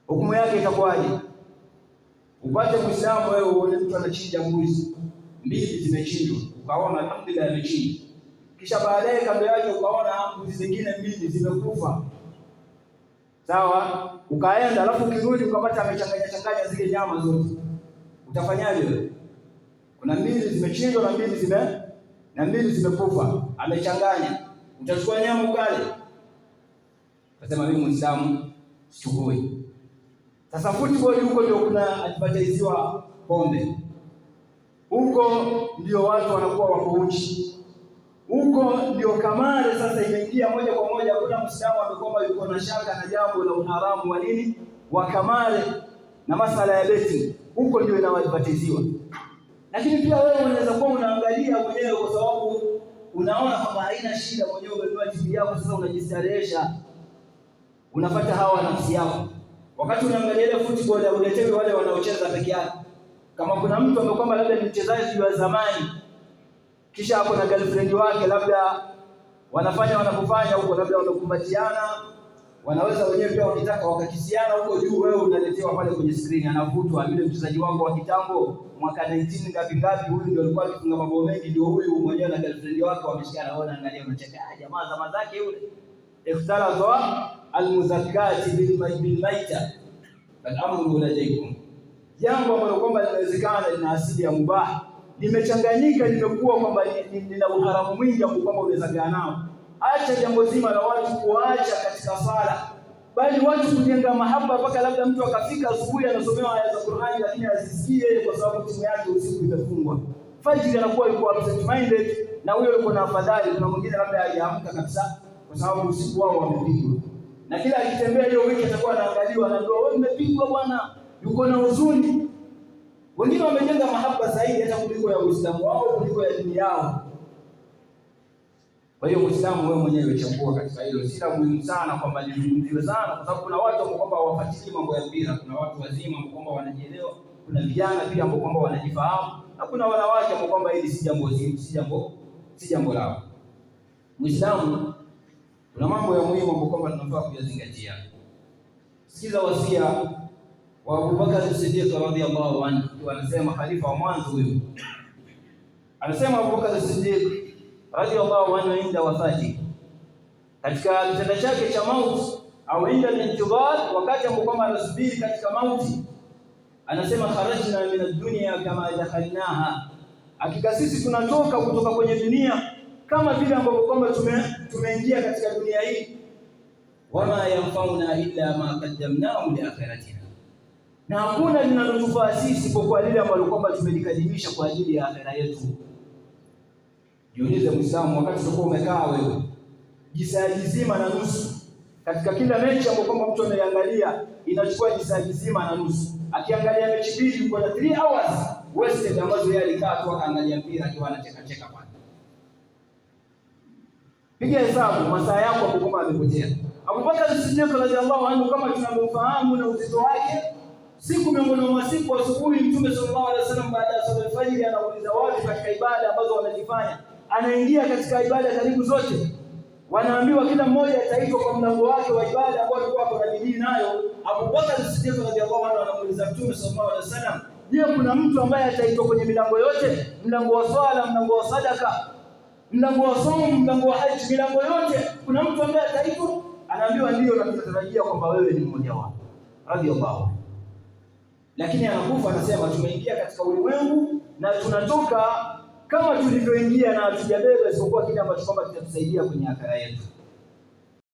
hukumu yake itakuwaje? Upate Muislamu wewe uone mtu anachinja mbuzi, mbili zimechinjwa, ukaona alhamdulillah amechinja. Kisha baadaye kabla yake ukaona mbuzi zingine mbili zimekufa. Sawa? Ukaenda alafu ukirudi ukapata amechanganya zile nyama zote. Utafanyaje wewe? Kuna mbili zimechinjwa na mbili zimekufa. Amechanganya. Utachukua nyama ukale? Nasema mimi Muislamu sichukui. Sasa football huko ndio kuna advertisewa pombe. Huko ndio watu wanakuwa wako uchi. Huko ndio kamari sasa imeingia moja kwa moja. Kuna Muislamu amekwamba yuko na shaka na jambo la uharamu wa nini? Wa kamari na masala ya betting. Huko ndio inaadvertisewa. Lakini pia wewe unaweza kuwa unaangalia mwenyewe kwa sababu unaona kwamba haina shida, mwenyewe umenunua TV yako sasa unajistarehesha. Unafuata hawa nafsi yako. Wakati unaangalia ile football ya uletewe wale wanaocheza peke yake. Kama kuna mtu amekwamba labda ni mchezaji wa zamani, kisha hapo na girlfriend wake labda wanapofanya huko labda wamekumbatiana, wanaweza wenyewe pia wakitaka wakakisiana huko juu, wewe unaletewa pale kwenye screen, anavutwa yule mchezaji wako wa kitambo mwaka 19 ngapi, huyu ndio alikuwa akifunga mabao mengi, ndio huyu mwenyewe na girlfriend wake wameshikana, wao angalia unacheka, jamaa zama zake yule. Ikhtalata almuzakkati bilmaita al-amru ladaykum, jambo ambalo kwamba linawezekana lina asili ya mubah limechanganyika, limekuwa kwamba lina uharamu mwingi ambao kwamba unaweza nao. Acha jambo zima la watu kuacha katika sala, bali watu kujenga mahaba mpaka labda mtu akafika asubuhi anasomewa aya za Qur'ani lakini asisikie kwa sababu timu yake usiku imefungwa. Fajiri anakuwa yuko absent minded na huyo yuko na afadhali. Kuna mwingine labda hajaamka kabisa kwa sababu usiku wao wamepigwa. Na kila akitembea hiyo wiki atakuwa anaangaliwa, anaambiwa wewe umepigwa bwana, yuko na huzuni. Wengine wamejenga mahaba zaidi hata kuliko ya Uislamu wao, kuliko ya dini yao. Kwa hiyo Muislamu wewe mwenyewe chagua katika hilo. Si la muhimu sana kwamba lizungumziwe sana, kwa sababu kuna watu ambao kwamba hawafuatilii mambo ya mpira, kuna watu wazima ambao kwamba wanajielewa, kuna vijana pia ambao kwamba wanajifahamu, na kuna wanawake ambao kwamba hili si jambo lao. Muislamu kuna mambo ya muhimu ambayo kwamba tunafaa kuyazingatia. Sikiza wasia wa Abu Bakar as-Siddiq radhiyallahu anhu, anasema khalifa wa mwanzo huyo. Anasema Abu Bakar as-Siddiq radhiyallahu anhu inda wafati, katika kitanda chake cha mauti au inda al-intidhar, wakati ambapo kwamba anasubiri katika mauti, anasema kharajna min ad-dunya kama dakhalnaha, hakika sisi tunatoka kutoka kwenye dunia kama vile ambavyo kwamba tumeingia katika dunia hii. Wama yanfauna illa ma qaddamnahu li akhiratina, na hakuna linalotufaa sisi kwa lile ambalo kwamba tumelikadimisha kwa ajili ya akhira yetu. Jiulize Muislamu, wakati uko umekaa wewe jisaa zima na nusu, katika kila mechi ambayo kwamba mtu ameangalia inachukua jisaa zima na nusu. Akiangalia mechi mbili uko na 3 hours wasted ambazo yeye alikaa tu akaangalia mpira akiwa anacheka pale. Piga hesabu masaa yako ambapo kwamba amepotea. Abu Bakar as-Siddiq radhiyallahu anhu, kama tunavyofahamu na uzito wake, siku miongoni mwa siku asubuhi Mtume sallallahu alaihi wasallam baada ya swala al-fajr anauliza watu katika ibada ambazo wanazifanya. Anaingia katika ibada karibu zote. Wanaambiwa kila mmoja ataitwa kwa mlango wake wa ibada ambao alikuwa kwa bidii nayo. Abu Bakar as-Siddiq radhiyallahu anhu anamuuliza Mtume sallallahu alaihi wasallam, je, kuna mtu ambaye ataitwa kwenye milango yote? Mlango wa swala, mlango wa sadaka, mlango wa somo, mlango wa haji, milango yote kuna mtu ambaye ataitwa? Anaambiwa ndio, na tunatarajia kwamba wewe ni mmoja wao radhiyallahu. Lakini anakufa anasema tumeingia katika ulimwengu na tunatoka kama tulivyoingia, na hatujabeba isipokuwa kile ambacho kwamba kitatusaidia kwenye akhera yetu.